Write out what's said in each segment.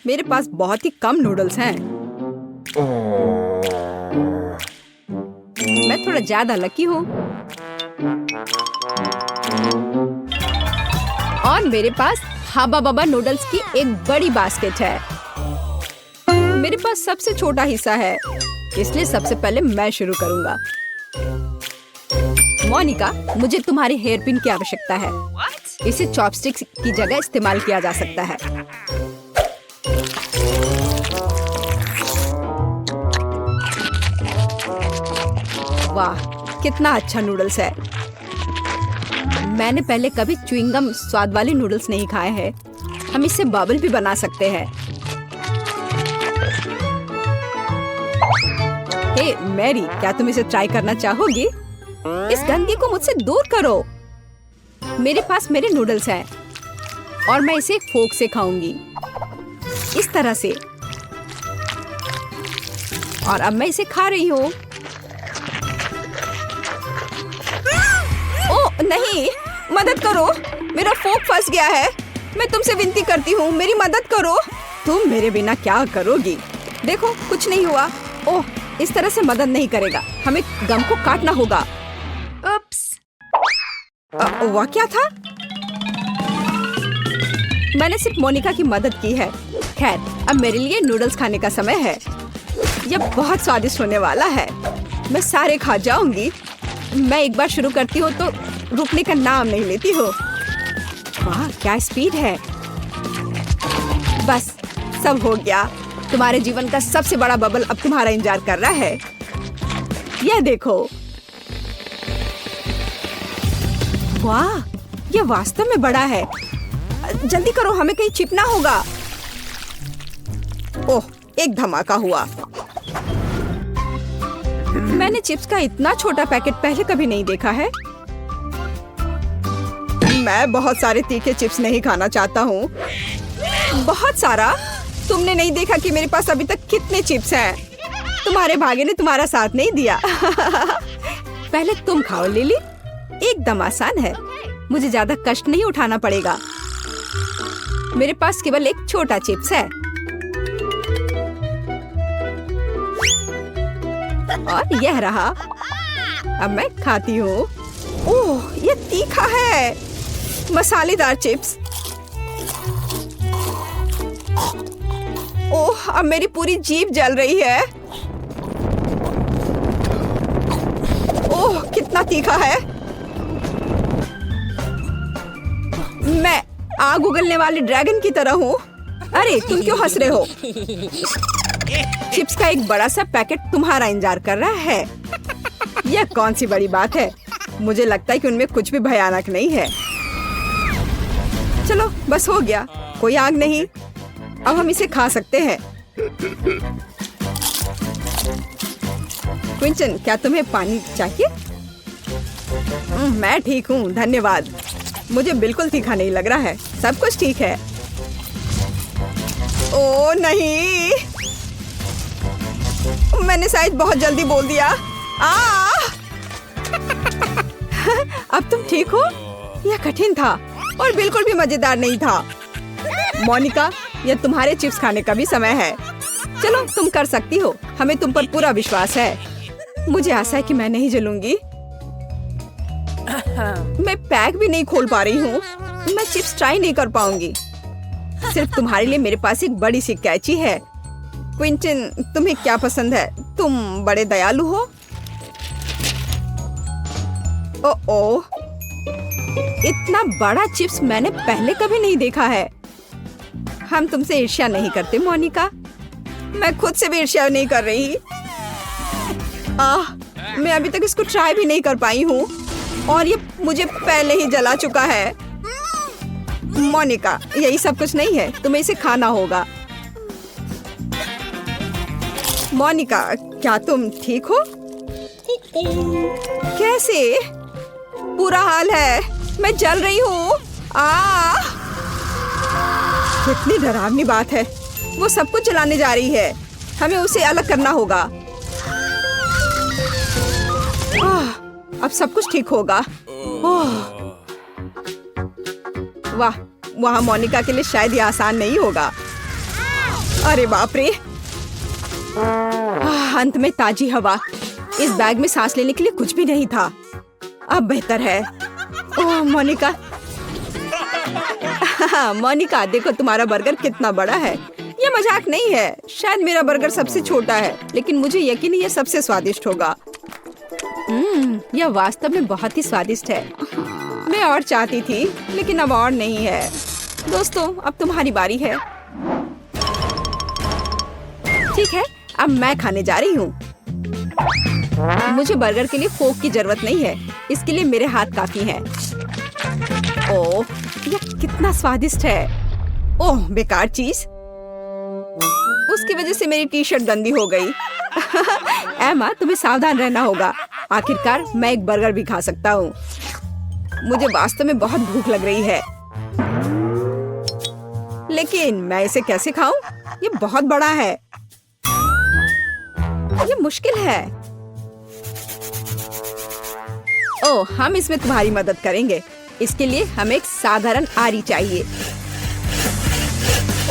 मेरे पास बहुत ही कम नूडल्स हैं। मैं थोड़ा ज्यादा लकी हूँ। और मेरे पास हाबा बाबा नूडल्स की एक बड़ी बास्केट है। मेरे पास सबसे छोटा हिस्सा है, इसलिए सबसे पहले मैं शुरू करूंगा। मोनिका, मुझे तुम्हारी हेयर पिन की आवश्यकता है। इसे चॉपस्टिक्स की जगह इस्तेमाल किया जा सकता है। वाह, कितना अच्छा नूडल्स है। मैंने पहले कभी च्युइंगम स्वाद वाले नूडल्स नहीं खाए हैं। हम इससे बबल भी बना सकते हैं। हे मैरी, क्या तुम इसे ट्राई करना चाहोगी? इस गंदगी को मुझसे दूर करो। मेरे पास मेरे नूडल्स हैं और मैं इसे एक फोक से खाऊंगी, इस तरह से। और अब मैं इसे खा रही हूँ। ओह नहीं, मदद करो, मेरा फोक फंस गया है। मैं तुमसे विनती करती हूँ, मेरी मदद करो। तुम मेरे बिना क्या करोगी? देखो, कुछ नहीं हुआ। ओह, इस तरह से मदद नहीं करेगा। हमें गम को काटना होगा। वह क्या था? मैंने सिर्फ मोनिका की मदद की है। खैर, अब मेरे लिए नूडल्स खाने का समय है। यह बहुत स्वादिष्ट होने वाला है। मैं सारे खा जाऊंगी। मैं एक बार शुरू करती हूँ तो रुकने का नाम नहीं लेती हो। वाह, क्या स्पीड है। बस, सब हो गया। तुम्हारे जीवन का सबसे बड़ा बबल अब तुम्हारा इंतजार कर रहा है। यह देखो। वाह, यह वास्तव में बड़ा है। जल्दी करो, हमें कहीं चिपना होगा। ओह, एक धमाका हुआ। मैंने चिप्स का इतना छोटा पैकेट पहले कभी नहीं देखा है। मैं बहुत सारे तीखे चिप्स नहीं खाना चाहता हूँ। बहुत सारा? तुमने नहीं देखा कि मेरे पास अभी तक कितने चिप्स हैं? तुम्हारे भाग्य ने तुम्हारा साथ नहीं दिया। पहले तुम खाओ लिली, एकदम आसान है। मुझे ज्यादा कष्ट नहीं उठाना पड़ेगा। मेरे पास केवल एक छोटा चिप्स है। और यह रहा। अब मैं खाती हूँ। ओह, यह तीखा है। मसालेदार चिप्स। ओह, अब मेरी पूरी जीभ जल रही है। ओह, कितना तीखा है। मैं आग उगलने वाले ड्रैगन की तरह हूँ। अरे, तुम क्यों हंस रहे हो? चिप्स का एक बड़ा सा पैकेट तुम्हारा इंतजार कर रहा है। यह कौन सी बड़ी बात है? मुझे लगता है कि उनमें कुछ भी भयानक नहीं है। चलो, बस हो गया। कोई आग नहीं। अब हम इसे खा सकते हैं। क्विंटन, क्या तुम्हें पानी चाहिए? मैं ठीक हूँ, धन्यवाद। मुझे बिल्कुल तीखा नहीं लग रहा है। सब कुछ ठीक है। ओह नहीं, मैंने शायद बहुत जल्दी बोल दिया। अब तुम ठीक हो? यह कठिन था और बिल्कुल भी मजेदार नहीं था। मोनिका, यह तुम्हारे चिप्स खाने का भी समय है। चलो, तुम कर सकती हो। हमें तुम पर पूरा विश्वास है। मुझे आशा है कि मैं नहीं जलूंगी। मैं पैक भी नहीं खोल पा रही हूँ। मैं चिप्स ट्राई नहीं कर पाऊंगी। सिर्फ तुम्हारे लिए मेरे पास एक बड़ी सी कैची है। क्विंटन, तुम्हें क्या पसंद है? तुम बड़े दयालु हो। ओह, इतना बड़ा चिप्स मैंने पहले कभी नहीं देखा है। हम तुमसे ईर्ष्या नहीं करते मोनिका। मैं खुद से भी ईर्ष्या नहीं कर रही। मैं अभी तक इसको ट्राई भी नहीं कर पाई हूँ और ये मुझे पहले ही जला चुका है। मोनिका, यही सब कुछ नहीं है, तुम्हें इसे खाना होगा। मोनिका, क्या तुम ठीक हो? कैसे? बुरा हाल है, मैं जल रही हूँ। कितनी डरावनी बात है। वो सब कुछ जलाने जा रही है। हमें उसे अलग करना होगा। अब सब कुछ ठीक होगा। वाह, वहाँ मोनिका के लिए शायद ये आसान नहीं होगा। अरे बाप रे, अंत में ताजी हवा। इस बैग में सांस लेने के लिए कुछ भी नहीं था। अब बेहतर है। ओह मोनिका, मोनिका देखो तुम्हारा बर्गर कितना बड़ा है। ये मजाक नहीं है। शायद मेरा बर्गर सबसे छोटा है, लेकिन मुझे यकीन है ये सबसे स्वादिष्ट होगा। यह वास्तव में बहुत ही स्वादिष्ट है। मैं और चाहती थी, लेकिन अब और नहीं है। दोस्तों, अब तुम्हारी बारी है। ठीक है, अब मैं खाने जा रही हूँ। मुझे बर्गर के लिए फोक की जरूरत नहीं है। इसके लिए मेरे हाथ काफी हैं। ओह, यह कितना स्वादिष्ट है। ओह, बेकार चीज। उसकी वजह से मेरी टी शर्ट गंदी हो गई। एमा, तुम्हें सावधान रहना होगा। आखिरकार मैं एक बर्गर भी खा सकता हूँ। मुझे वास्तव में बहुत भूख लग रही है, लेकिन मैं इसे कैसे खाऊं? ये बहुत बड़ा है। ये मुश्किल है। ओह, हम इसमें तुम्हारी मदद करेंगे। इसके लिए हमें एक साधारण आरी चाहिए।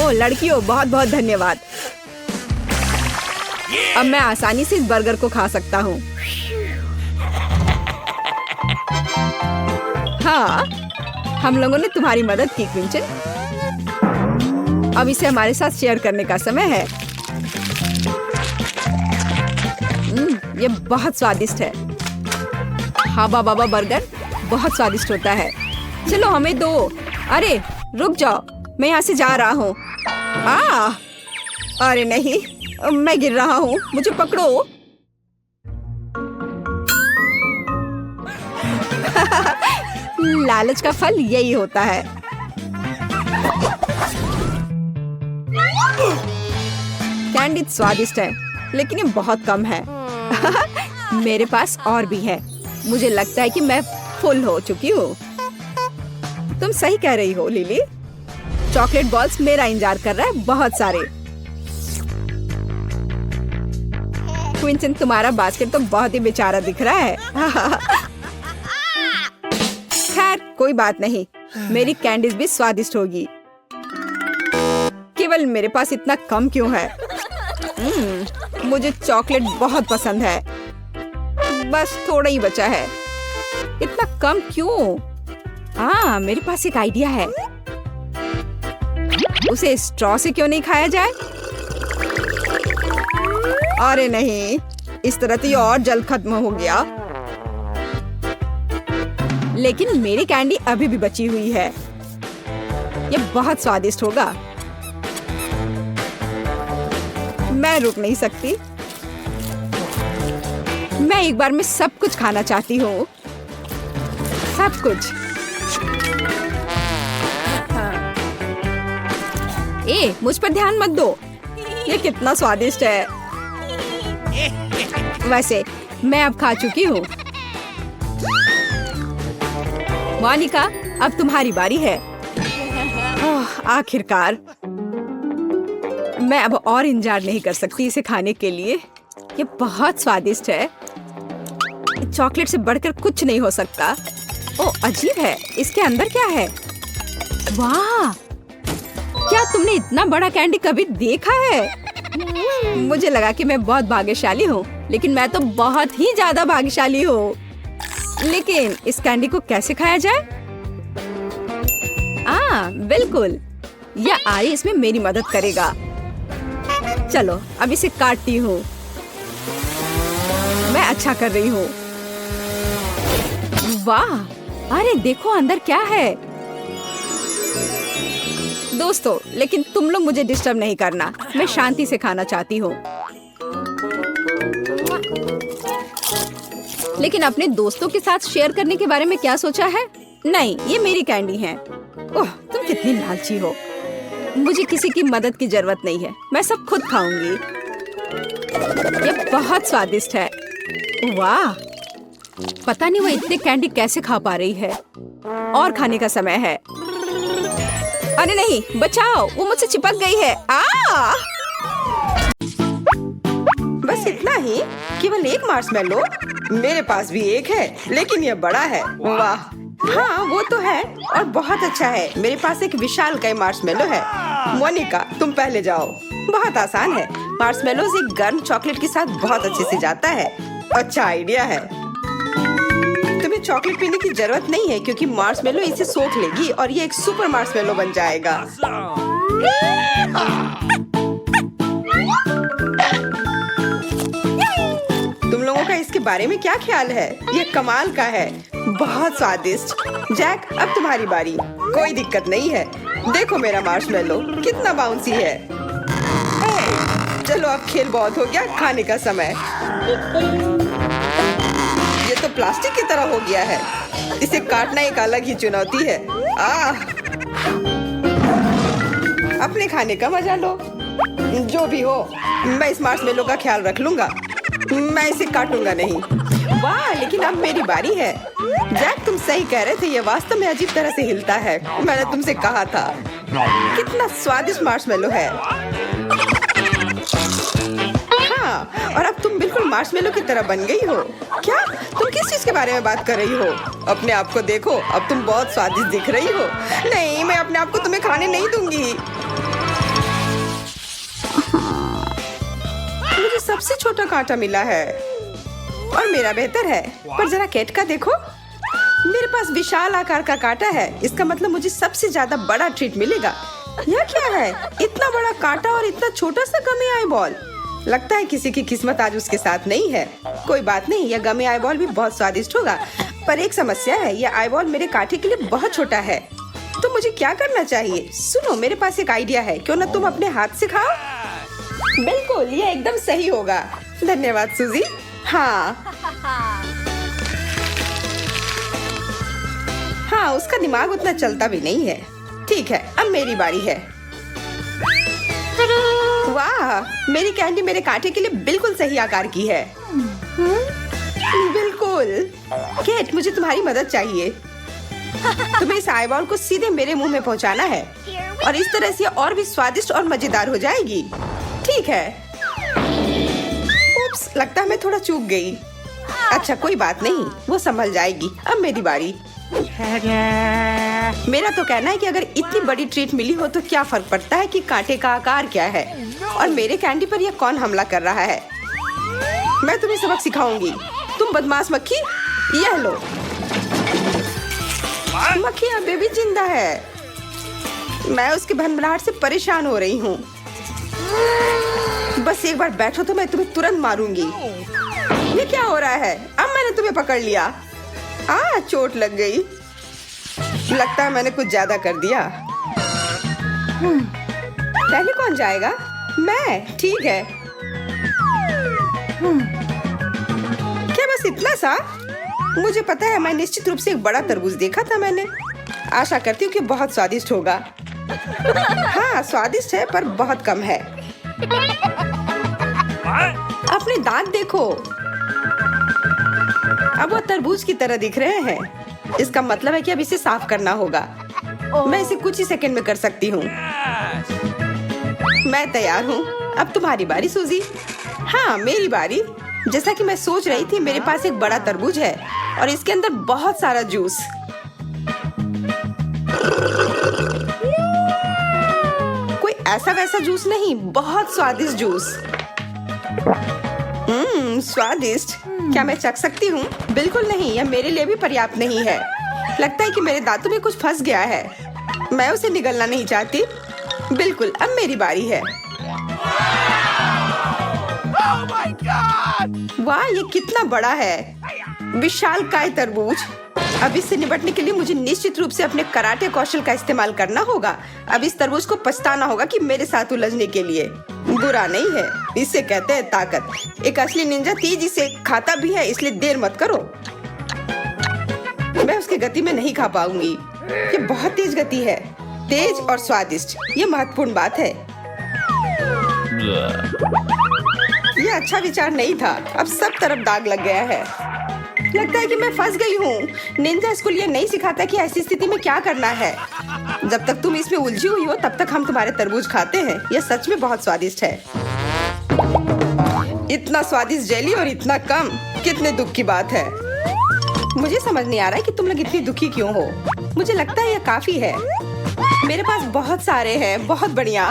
ओह लड़कियों, बहुत बहुत धन्यवाद। अब मैं आसानी से इस बर्गर को खा सकता हूँ। हाँ, हम लोगों ने तुम्हारी मदद की क्विंचन। अब इसे हमारे साथ शेयर करने का समय है। ये बहुत स्वादिष्ट है। हाबा बाबा बर्गर बहुत स्वादिष्ट होता है। चलो हमें दो। अरे रुक जाओ, मैं यहाँ से जा रहा हूँ। अरे नहीं, मैं गिर रहा हूँ, मुझे पकड़ो। लालच का फल यही होता है। कैंडी स्वादिष्ट है, लेकिन ये बहुत कम है। मेरे पास और भी है। मुझे लगता है कि मैं फुल हो चुकी हूँ। तुम सही कह रही हो लिली। चॉकलेट बॉल्स मेरा इंतजार कर रहा है, बहुत सारे। क्विंटन, तुम्हारा बास्केट तो बहुत ही बेचारा दिख रहा है। खैर कोई बात नहीं, मेरी कैंडीज भी स्वादिष्ट होगी। केवल मेरे पास इतना कम क्यों है? मुझे चॉकलेट बहुत पसंद है। बस थोड़ा ही बचा है। इतना कम क्यों? मेरे पास एक आइडिया है। उसे स्ट्रॉ से क्यों नहीं खाया जाए? अरे नहीं, इस तरह तो ये और जल्द खत्म हो गया। लेकिन मेरी कैंडी अभी भी बची हुई है। ये बहुत स्वादिष्ट होगा। मैं रुक नहीं सकती। मैं एक बार में सब कुछ खाना चाहती हूँ, सब कुछ। मुझ पर ध्यान मत दो। ये कितना स्वादिष्ट है। वैसे मैं अब खा चुकी हूँ। मोनिका, अब तुम्हारी बारी है। आखिरकार मैं अब और इंतजार नहीं कर सकती इसे खाने के लिए। ये बहुत स्वादिष्ट है। चॉकलेट से बढ़कर कुछ नहीं हो सकता। ओह अजीब है, इसके अंदर क्या है? वाह, क्या तुमने इतना बड़ा कैंडी कभी देखा है? मुझे लगा कि मैं बहुत भाग्यशाली हूँ, लेकिन मैं तो बहुत ही ज्यादा भाग्यशाली हूँ। लेकिन इस कैंडी को कैसे खाया जाए? बिल्कुल, यह आरी इसमें मेरी मदद करेगा। चलो अब इसे काटती हूँ। मैं अच्छा कर रही हूँ। वाह, अरे देखो अंदर क्या है। दोस्तों, लेकिन तुम लोग मुझे डिस्टर्ब नहीं करना। मैं शांति से खाना चाहती हूँ। लेकिन अपने दोस्तों के साथ शेयर करने के बारे में क्या सोचा है? नहीं, ये मेरी कैंडी है। ओह, तुम कितनी लालची हो। मुझे किसी की मदद की जरूरत नहीं है। मैं सब खुद खाऊंगी। ये बहुत स्वादिष्ट है। वाह, पता नहीं वो इतने कैंडी कैसे खा पा रही है। और खाने का समय है। अरे नहीं, बचाओ, वो मुझसे चिपक गई है। बस इतना ही? केवल एक मार्शमेलो? मेरे पास भी एक है, लेकिन ये बड़ा है। वाह, हाँ वो तो है और बहुत अच्छा है। मेरे पास एक विशालकाय मार्शमेलो है। मोनिका, तुम पहले जाओ। बहुत आसान है। मार्शमेलोज एक गर्म चॉकलेट के साथ बहुत अच्छे से जाता है। अच्छा आइडिया है। तुम्हें चॉकलेट पीने की जरूरत नहीं है क्योंकि मार्शमेलो इसे सोख लेगी और ये एक सुपर मार्शमेलो बन जाएगा। तुम लोगों का इसके बारे में क्या ख्याल है? ये कमाल का है, बहुत स्वादिष्ट। जैक, अब तुम्हारी बारी। कोई दिक्कत नहीं है। देखो मेरा मार्शमेलो कितना बाउंसी है। चलो अब खेल बहुत हो गया, खाने का समय। ये तो प्लास्टिक की तरह हो गया है। इसे काटना एक अलग ही चुनौती है। अपने खाने का मजा लो। जो भी हो, मैं इस मार्शमेलो का ख्याल रख लूंगा। मैं इसे काटूंगा नहीं। वाह, लेकिन अब मेरी बारी है। जैक, तुम सही कह रहे थे, ये वास्तव में अजीब तरह से हिलता है। मैंने तुमसे कहा था। कितना स्वादिष्ट मार्शमेलो है। हाँ, और अब तुम बिल्कुल मार्शमेलो की तरह बन गई हो। क्या? तुम किस चीज के बारे में बात कर रही हो? अपने आप को देखो, अब तुम बहुत स्वादिष्ट दिख रही हो। नहीं, मैं अपने आप को तुम्हें खाने नहीं दूंगी। मुझे सबसे छोटा कांटा मिला है और मेरा बेहतर है। पर जरा केट का देखो, मेरे पास विशाल आकार का कांटा है। इसका मतलब मुझे सबसे ज्यादा बड़ा ट्रीट मिलेगा। यह क्या है? इतना बड़ा कांटा और इतना छोटा सा गमी आई बॉल। लगता है किसी की किस्मत आज उसके साथ नहीं है। कोई बात नहीं, यह गमी आई बॉल भी बहुत स्वादिष्ट होगा। पर एक समस्या है, यह आई बॉल मेरे कांटे के लिए बहुत छोटा है। तो मुझे क्या करना चाहिए? सुनो, मेरे पास एक आइडिया है। क्यों ना तुम अपने हाथ से खाओ? बिल्कुल, ये एकदम सही होगा। धन्यवाद सूजी। हाँ, उसका दिमाग उतना चलता भी नहीं है। ठीक है, अब मेरी बारी है। वाह, मेरी कैंडी मेरे कांटे के लिए बिल्कुल सही आकार की है। बिल्कुल। केट, मुझे तुम्हारी मदद चाहिए। तुम्हें इस आईबॉल को सीधे मेरे मुंह में पहुंचाना है और इस तरह से और भी स्वादिष्ट और मजेदार हो जाएगी। ठीक है। उप्स, लगता है मैं थोड़ा चूक गई। अच्छा, कोई बात नहीं, वो संभल जाएगी। अब मेरी बारी। मेरा तो कहना है कि अगर इतनी बड़ी ट्रीट मिली हो तो क्या फर्क पड़ता है कि कांटे का आकार क्या है और मेरे कैंडी पर यह कौन हमला कर रहा है। मैं तुम्हें सबक सिखाऊंगी। तुम बदमाश मक्खी, यह लो। मक्खी अभी भी जिंदा है। मैं उसके भनभनाहट से परेशान हो रही हूँ। बस एक बार बैठो तो मैं तुम्हें तुरंत मारूंगी। ये क्या हो रहा है? अब मैंने तुम्हें पकड़ लिया। चोट लग गई। लगता है मैंने कुछ ज्यादा कर दिया। पहले कौन जाएगा? मैं। ठीक है। क्या बस इतना सा? मुझे पता है, मैं निश्चित रूप से एक बड़ा तरबूज देखा था मैंने। आशा करती हूँ कि बहुत स्वादिष्ट होगा। हाँ, स्वादिष्ट है पर बहुत कम है। अपने दांत देखो, अब वो तरबूज की तरह दिख रहे हैं। इसका मतलब है कि अब इसे साफ करना होगा। मैं इसे कुछ ही सेकंड में कर सकती हूँ। मैं तैयार हूँ। अब तुम्हारी बारी सूजी। हाँ, मेरी बारी। जैसा कि मैं सोच रही थी, मेरे पास एक बड़ा तरबूज है और इसके अंदर बहुत सारा जूस। कोई ऐसा वैसा जूस नहीं, बहुत स्वादिष्ट जूस। स्वादिष्ट। क्या मैं चख सकती हूँ? बिल्कुल नहीं, यह मेरे लिए भी पर्याप्त नहीं है। लगता है कि मेरे दांतों में कुछ फंस गया है। मैं उसे निगलना नहीं चाहती। बिल्कुल, अब मेरी बारी है। Oh my God! वाह, ये कितना बड़ा है। विशालकाय तरबूज। अब इससे निपटने के लिए मुझे निश्चित रूप से अपने कराटे कौशल का इस्तेमाल करना होगा। अब इस तरबूज को पछताना होगा कि मेरे साथ उलझने के लिए। बुरा नहीं है, इसे कहते हैं ताकत। एक असली निंजा तेजी से खाता भी है, इसलिए देर मत करो। मैं उसकी गति में नहीं खा पाऊंगी। ये बहुत तेज गति है, तेज और स्वादिष्ट। ये महत्वपूर्ण बात है। ये अच्छा विचार नहीं था। अब सब तरफ दाग लग गया है। लगता है कि मैं फंस गई हूँ। निंजा स्कूल ये नहीं सिखाता कि ऐसी स्थिति में क्या करना है। जब तक तुम इसमें उलझी हुई हो तब तक हम तुम्हारे तरबूज खाते हैं। यह सच में बहुत स्वादिष्ट है। इतना स्वादिष्ट जेली और इतना कम, कितने दुख की बात है। मुझे समझ नहीं आ रहा है कि तुम लोग इतनी दुखी क्यों हो। मुझे लगता है यह काफी है। मेरे पास बहुत सारे हैं, बहुत बढ़िया।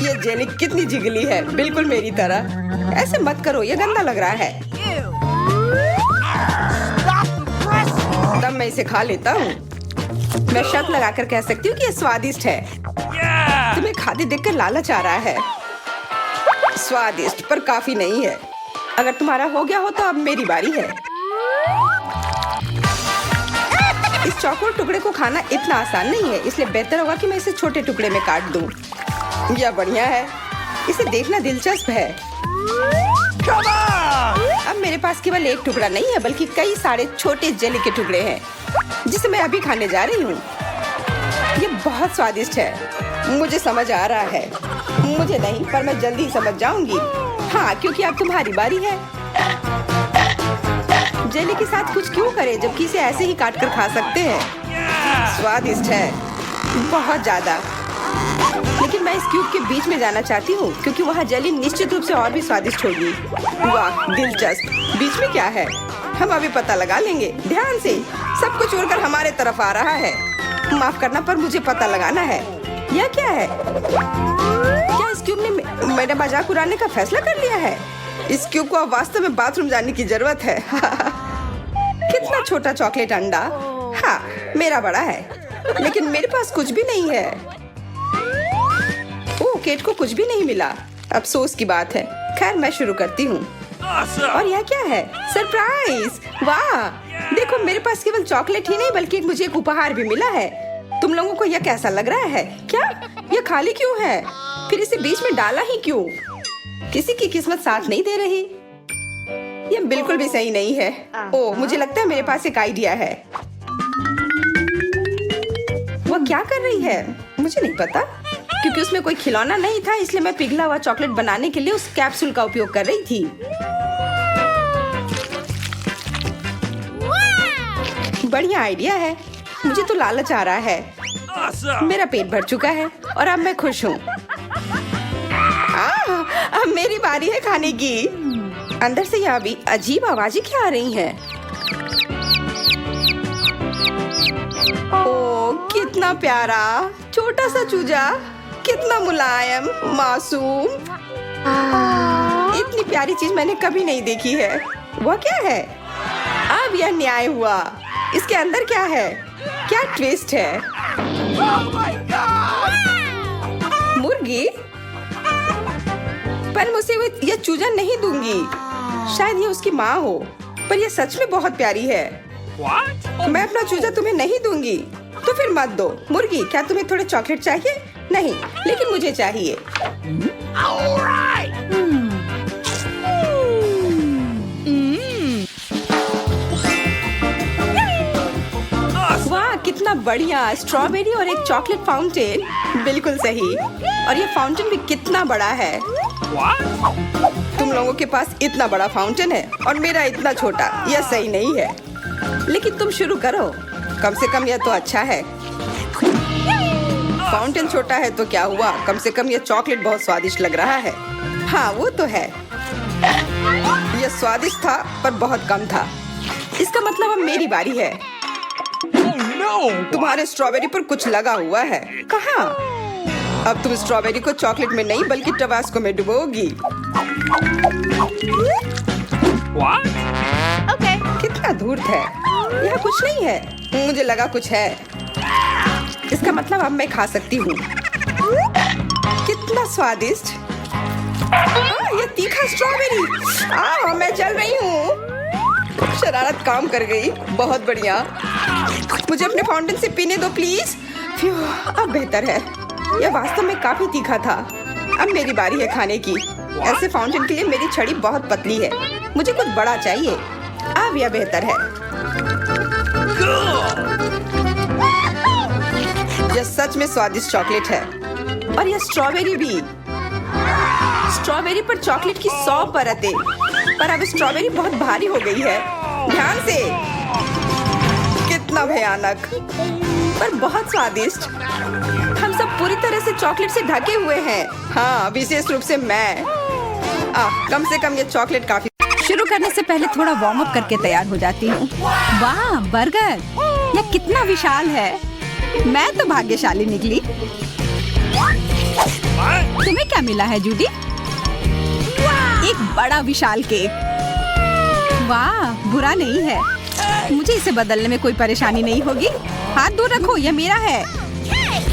ये जेली कितनी जिगली है, बिल्कुल मेरी तरह। ऐसे मत करो, ये गंदा लग रहा है। तब मैं इसे खा लेता हूँ। मैं शर्त लगाकर कह सकती हूँ कि ये स्वादिष्ट है। तुम्हें खाते देखकर लालच आ रहा है। स्वादिष्ट पर काफी नहीं है। अगर तुम्हारा हो गया हो तो अब मेरी बारी है। इस चौकोर टुकड़े को खाना इतना आसान नहीं है, इसलिए बेहतर होगा कि मैं इसे छोटे टुकड़े में काट दूं। यह बढ़िया है, इसे देखना दिलचस्प है। अब मेरे पास केवल एक टुकड़ा नहीं है, बल्कि कई सारे छोटे जेली के टुकड़े हैं, जिसे मैं अभी खाने जा रही हूँ। ये बहुत स्वादिष्ट है, मुझे समझ आ रहा है। मुझे नहीं, पर मैं जल्दी ही समझ जाऊंगी। हाँ, क्योंकि अब तुम्हारी बारी है। जेली के साथ कुछ क्यों करें, जबकि इसे ऐसे ही काट कर खा सकते हैं। स्वादिष्ट है, बहुत ज्यादा। लेकिन मैं इस क्यूब के बीच में जाना चाहती हूँ, क्योंकि वहाँ जेली निश्चित रूप से और भी स्वादिष्ट होगी। वाह, दिलचस्प। बीच में क्या है, हम अभी पता लगा लेंगे। ध्यान से, सब कुछ उड़कर हमारे तरफ आ रहा है। माफ करना, पर मुझे पता लगाना है। यह क्या है? क्या इस क्यूब ने मेरा मजाक उड़ाने का फैसला कर लिया है? इस क्यूब को अब वास्तव में बाथरूम जाने की जरूरत है। कितना छोटा चॉकलेट अंडा। हाँ, मेरा बड़ा है, लेकिन मेरे पास कुछ भी नहीं है। ओह, केट को कुछ भी नहीं मिला। अफसोस की बात है। खैर, मैं शुरू करती हूँ। और यह क्या है? सरप्राइज! वाह, देखो, मेरे पास केवल चॉकलेट ही नहीं, बल्कि मुझे एक उपहार भी मिला है। तुम लोगों को यह कैसा लग रहा है? क्या यह खाली क्यों है? फिर इसे बीच में डाला ही क्यों? किसी की किस्मत साथ नहीं दे रही। यह बिल्कुल भी सही नहीं है। ओह, मुझे लगता है मेरे पास एक आइडिया है। वह क्या कर रही है मुझे नहीं पता, क्योंकि उसमें कोई खिलौना नहीं था, इसलिए मैं पिघला हुआ चॉकलेट बनाने के लिए उस कैप्सूल का उपयोग कर रही थी। बढ़िया आइडिया है। मुझे तो लालच आ रहा है। मेरा पेट भर चुका है और अब मैं खुश हूँ। अब मेरी बारी है खाने की। अंदर से यह भी अजीब आवाजें क्या आ रही हैं? ओह, कितना प्यारा छोटा सा चूजा, कितना मुलायम, मासूम। इतनी प्यारी चीज मैंने कभी नहीं देखी है। वह क्या है? अब यह न्याय हुआ। इसके अंदर क्या है? क्या ट्विस्ट है? मुर्गी? पर मुझे यह चूजा नहीं दूंगी। शायद ये उसकी माँ हो, पर यह सच में बहुत प्यारी है। मैं अपना चूजा तुम्हें नहीं दूंगी, तो फिर मत दो। मुर्गी, क्या तुम्हें थोड़े चॉकलेट चाहिए? नहीं, लेकिन मुझे चाहिए। वाह, कितना बढ़िया। स्ट्रॉबेरी और एक चॉकलेट फाउंटेन। बिल्कुल सही। और ये फाउंटेन भी कितना बड़ा है। तुम लोगों के पास इतना बड़ा फाउंटेन है और मेरा इतना छोटा। यह सही नहीं है। लेकिन तुम शुरू करो, कम से कम यह तो अच्छा है। फाउंटेन छोटा है तो क्या हुआ, कम से कम यह चॉकलेट बहुत स्वादिष्ट लग रहा है। हाँ, वो तो है। यह स्वादिष्ट था, पर बहुत कम था। इसका मतलब अब मेरी बारी है। तुम्हारे स्ट्रॉबेरी पर कुछ लगा हुआ है। कहाँ? अब तुम स्ट्रॉबेरी को चॉकलेट में नहीं, बल्कि टबास्को में डुबोगी। कितना धूर्त है। यह कुछ नहीं है। मुझे लगा कुछ है। इसका मतलब अब मैं खा सकती हूँ। कितना स्वादिष्ट। ये तीखा स्ट्रॉबेरी। मैं जल रही हूँ। शरारत काम कर गई। बहुत बढ़िया। मुझे अपने फाउंटेन से पीने दो प्लीज। अब बेहतर है। यह वास्तव में काफी तीखा था। अब मेरी बारी है खाने की। ऐसे फाउंटेन के लिए मेरी छड़ी बहुत पतली है। मुझे कुछ बड़ा चाहिए। अब यह बेहतर है। यह सच में स्वादिष्ट चॉकलेट है। और यह स्ट्रॉबेरी भी। स्ट्रॉबेरी पर चॉकलेट की 100 परतें। पर अब स्ट्रॉबेरी बहुत भारी हो गई है। ध्यान से। कितना भयानक, पर बहुत स्वादिष्ट। हम सब पूरी तरह से चॉकलेट से ढके हुए हैं। हाँ, विशेष रूप से मैं। कम से कम ये चॉकलेट काफी। शुरू करने से पहले थोड़ा वार्म अप करके तैयार हो जाती हूँ। वाह, बर्गर! यह कितना विशाल है। मैं तो भाग्यशाली निकली। तुम्हें क्या मिला है जूडी? एक बड़ा विशाल केक। वाह, बुरा नहीं है। मुझे इसे बदलने में कोई परेशानी नहीं होगी। हाथ दूर रखो, यह मेरा है।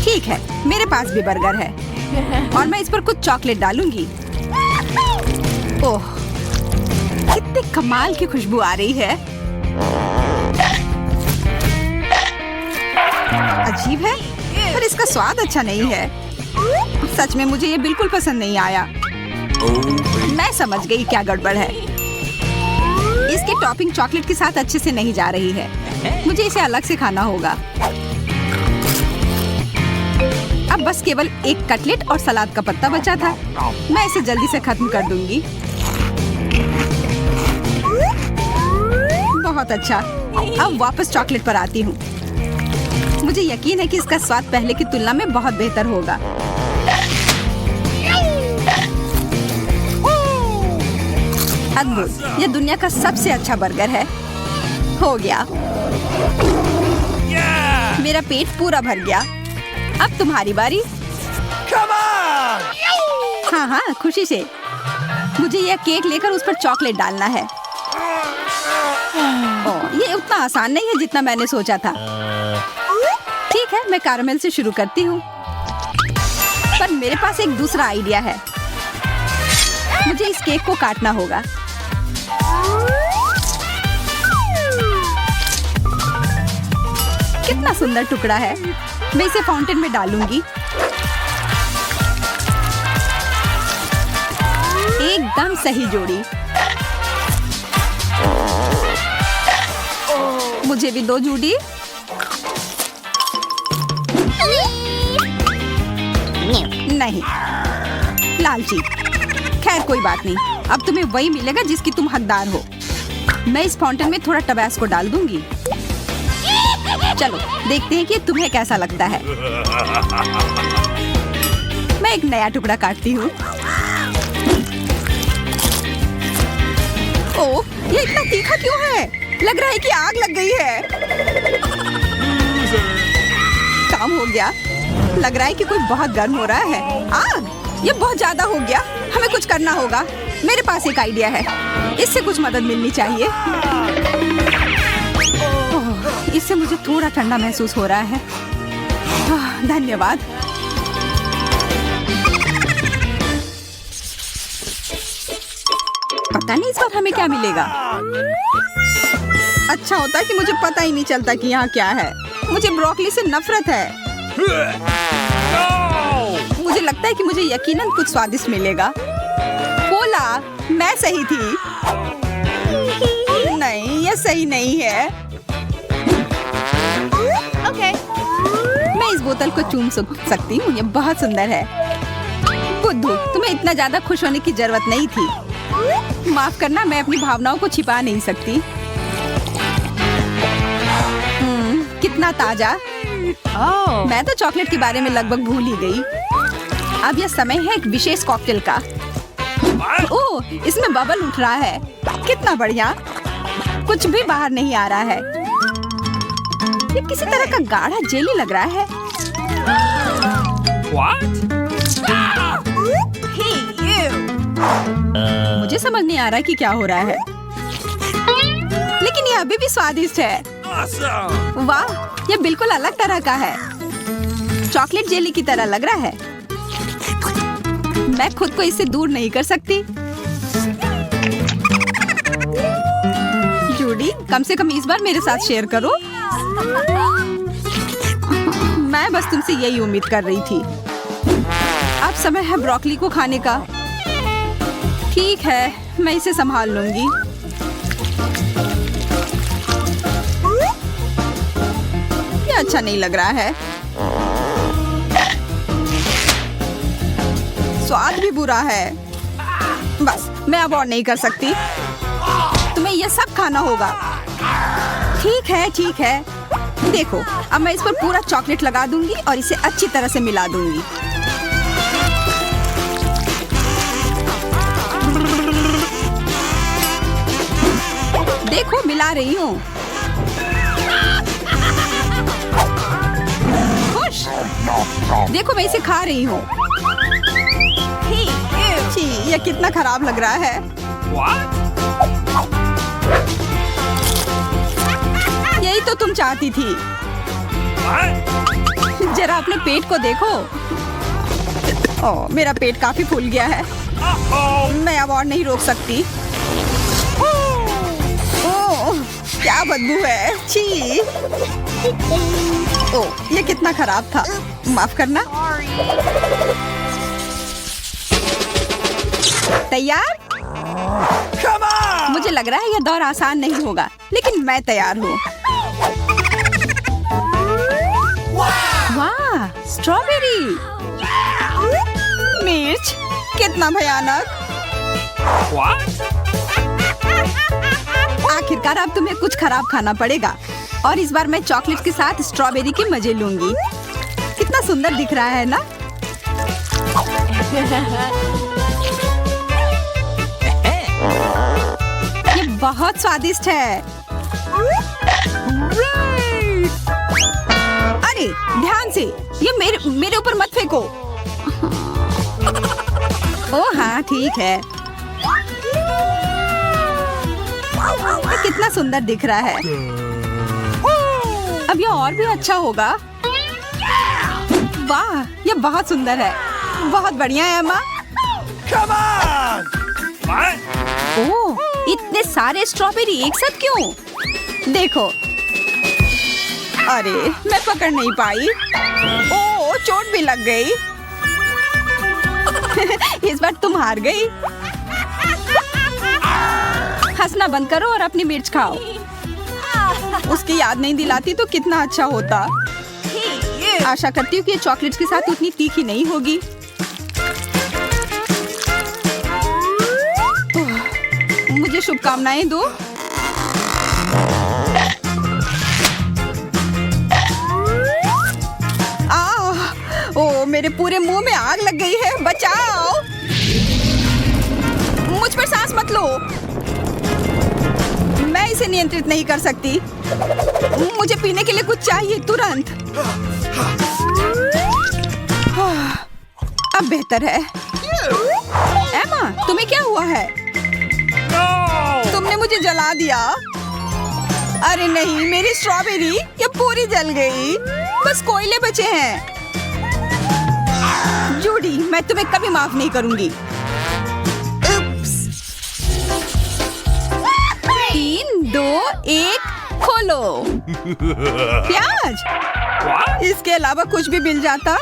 ठीक है, मेरे पास भी बर्गर है और मैं इस पर कुछ चॉकलेट डालूंगी। ओह, कितने कमाल की खुशबू आ रही है। अजीब है, पर इसका स्वाद अच्छा नहीं है। सच में मुझे ये बिल्कुल पसंद नहीं आया। मैं समझ गई क्या गड़बड़ है। इसकी टॉपिंग चॉकलेट के साथ अच्छे से नहीं जा रही है। मुझे इसे अलग से खाना होगा। अब बस केवल एक कटलेट और सलाद का पत्ता बचा था। मैं इसे जल्दी से खत्म कर दूंगी। बहुत अच्छा। अब वापस चॉकलेट पर आती हूँ। मुझे यकीन है कि इसका स्वाद पहले की तुलना में बहुत बेहतर होगा। अद्भुत, यह दुनिया का सबसे अच्छा बर्गर है। हो गया। मेरा पेट पूरा भर गया। अब तुम्हारी बारी। Come on! हाँ हाँ, खुशी से। मुझे यह केक लेकर उस पर चॉकलेट डालना है। ओह, ये उतना आसान नहीं है जितना मैंने सोचा था। ठीक है, मैं कैरामेल से शुरू करती हूँ। पर मेरे पास एक दूसरा आइडिया है। मुझे इस केक को काटना होगा। कितना सुंदर टुकड़ा है। मैं इसे फाउंटेन में डालूंगी। एकदम सही जोड़ी। मुझे भी दो जूडी। नहीं, लालची। खैर कोई बात नहीं, अब तुम्हें वही मिलेगा जिसकी तुम हकदार हो। मैं इस फाउंटेन में थोड़ा टबैस्को डाल दूंगी। चलो देखते हैं कि तुम्हें कैसा लगता है। मैं एक नया टुकड़ा काटती हूँ। ओह, ये इतना तीखा क्यों है? लग रहा है कि आग लग गई है। काम हो गया। लग रहा है कि कोई बहुत गर्म हो रहा है। आग, ये बहुत ज्यादा हो गया। हमें कुछ करना होगा। मेरे पास एक आइडिया है। इससे कुछ मदद मिलनी चाहिए। ओह, इससे मुझे थोड़ा ठंडा महसूस हो रहा है। धन्यवाद। पता नहीं इस बार हमें क्या मिलेगा। अच्छा होता है कि मुझे पता ही नहीं चलता कि यहाँ क्या है। मुझे ब्रोकली से नफरत है। मुझे लगता है कि मुझे यकीनन कुछ स्वादिष्ट मिलेगा। बोला, मैं सही थी। नहीं, ये सही नहीं है। ओके, मैं इस बोतल को चूम सकती हूँ। ये बहुत सुंदर है। बुद्धू, तुम्हें इतना ज्यादा खुश होने की जरूरत नहीं थी। माफ करना, मैं अपनी भावनाओं को छिपा नहीं सकती। कितना ताजा। मैं तो चॉकलेट के बारे में लगभग भूल ही गई। अब यह समय है एक विशेष कॉकटेल का। ओह, इसमें बबल उठ रहा है। कितना बढ़िया। कुछ भी बाहर नहीं आ रहा है। ये किसी तरह का गाढ़ा जेली लग रहा है। मुझे समझ नहीं आ रहा कि क्या हो रहा है, लेकिन ये अभी भी स्वादिष्ट है। वाह, ये बिल्कुल अलग तरह का है। चॉकलेट जेली की तरह लग रहा है। मैं खुद को इससे दूर नहीं कर सकती। जूडी, कम से कम इस बार मेरे साथ शेयर करो। मैं बस तुमसे यही उम्मीद कर रही थी। अब समय है ब्रोकली को खाने का। ठीक है, मैं इसे संभाल लूंगी। ये अच्छा नहीं लग रहा है। स्वाद भी बुरा है। बस, मैं अब और नहीं कर सकती। तुम्हें यह सब खाना होगा। ठीक है, ठीक है। देखो, अब मैं इस पर पूरा चॉकलेट लगा दूंगी और इसे अच्छी तरह से मिला दूंगी। देखो, मिला रही हूँ। देखो मैं इसे खा रही हूँ। छी, ये कितना खराब लग रहा है। यही तो तुम चाहती थी। जरा अपने पेट को देखो। ओह, मेरा पेट काफी फूल गया है। मैं अब और नहीं रोक सकती। ओह, क्या बदबू है। छी। ओह, ये कितना खराब था। माफ करना। तैयार? Come on! मुझे लग रहा है यह दौर आसान नहीं होगा, लेकिन मैं तैयार हूँ। वाह, स्ट्रॉबेरी। मिर्च, कितना भयानक। आखिरकार अब तुम्हें कुछ खराब खाना पड़ेगा, और इस बार मैं चॉकलेट के साथ स्ट्रॉबेरी के मजे लूंगी। कितना सुंदर दिख रहा है ना? ये बहुत स्वादिष्ट है। अरे ध्यान से, ये मेरे ऊपर मत फेंको। ओह हाँ, ठीक है। ये कितना सुंदर दिख रहा है। अब ये और भी अच्छा होगा। वाह, ये बहुत सुंदर है। बहुत बढ़िया है अम्मा। Come on! ओह, इतने सारे स्ट्रॉबेरी एक साथ क्यों? देखो। अरे, मैं पकड़ नहीं पाई। ओह, चोट भी लग गई। इस बार तुम हार गई। हंसना बंद करो और अपनी मिर्च खाओ। उसकी याद नहीं दिलाती तो कितना अच्छा होता। आशा करती हूँ कि ये चॉकलेट्स के साथ उतनी तीखी नहीं होगी। मुझे शुभकामनाएं दो। ओह, मेरे पूरे मुंह में आग लग गई है। बचाओ। मुझ पर सांस मत लो। मैं इसे नियंत्रित नहीं कर सकती। मुझे पीने के लिए कुछ चाहिए तुरंत। अब बेहतर है। एमा, तुम्हें क्या हुआ है? तुमने मुझे जला दिया। अरे नहीं, मेरी स्ट्रॉबेरी ये पूरी जल गई। बस कोयले बचे हैं। जूडी, मैं तुम्हें कभी माफ नहीं करूंगी। 3, 2, 1, खोलो। प्याज? इसके अलावा कुछ भी मिल जाता।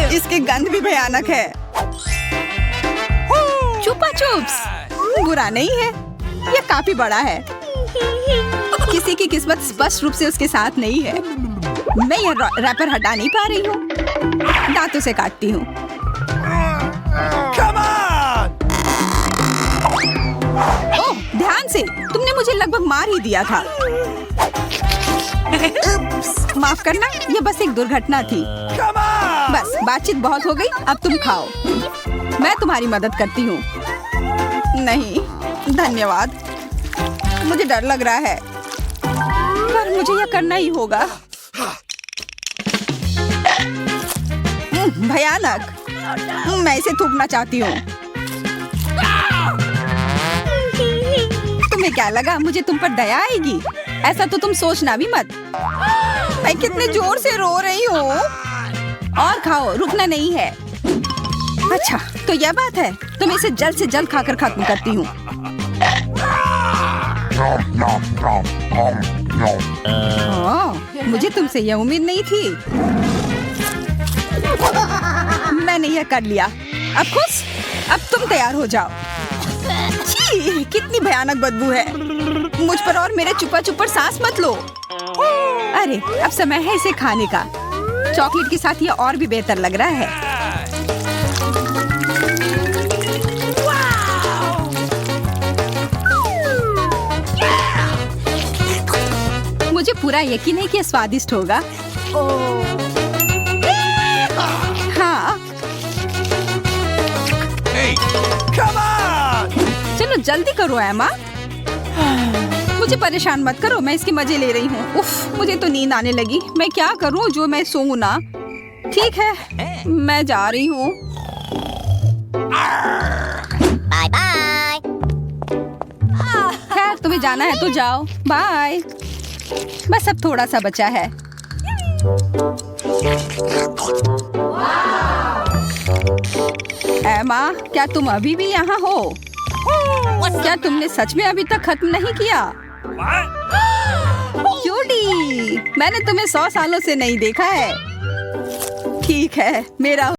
इसकी गंध भी भयानक है। चुपा चुप्स बुरा नहीं है, ये काफी बड़ा है। किसी की किस्मत स्पष्ट रूप से उसके साथ नहीं है। मैं ये रैपर हटा नहीं पा रही हूँ। दांतों से काटती हूँ। Come on! ओह, ध्यान से, तुमने मुझे लगभग मार ही दिया था। माफ करना, ये बस एक दुर्घटना थी। Come on! बस बातचीत बहुत हो गई, अब तुम खाओ। मैं तुम्हारी मदद करती हूँ। नहीं, धन्यवाद। मुझे डर लग रहा है, पर मुझे यह करना ही होगा। भयानक। मैं इसे थूकना चाहती हूँ। तुम्हें क्या लगा मुझे तुम पर दया आएगी? ऐसा तो तुम सोचना भी मत। मैं कितने जोर से रो रही हूँ। और खाओ, रुकना नहीं है। अच्छा, तो यह बात है। तो मैं इसे जल्द से जल्द खाकर खत्म करती हूँ। मुझे तुमसे यह उम्मीद नहीं थी। मैंने यह कर लिया। अब खुश? अब तुम तैयार हो जाओ। छी, कितनी भयानक बदबू है। मुझ पर और मेरे चुपा चुप पर सांस मत लो। अरे, अब समय है इसे खाने का। चॉकलेट के साथ यह और भी बेहतर लग रहा है। मुझे पूरा यकीन है कि यह स्वादिष्ट होगा। हाँ। Hey, come on! चलो जल्दी करो एमा। मुझे परेशान मत करो, मैं इसके मजे ले रही हूँ। उफ, मुझे तो नींद आने लगी। मैं क्या करूँ जो मैं सोऊं ना। ठीक है, मैं जा रही हूँ। Bye bye. खैर, तुम्हें जाना है तो जाओ। बाय। बस अब थोड़ा सा बचा है। एमा, क्या तुम अभी भी यहाँ हो? क्या तुमने सच में अभी तक खत्म नहीं किया? जूडी, मैंने तुम्हें 100 सालों से नहीं देखा है। ठीक है, मेरा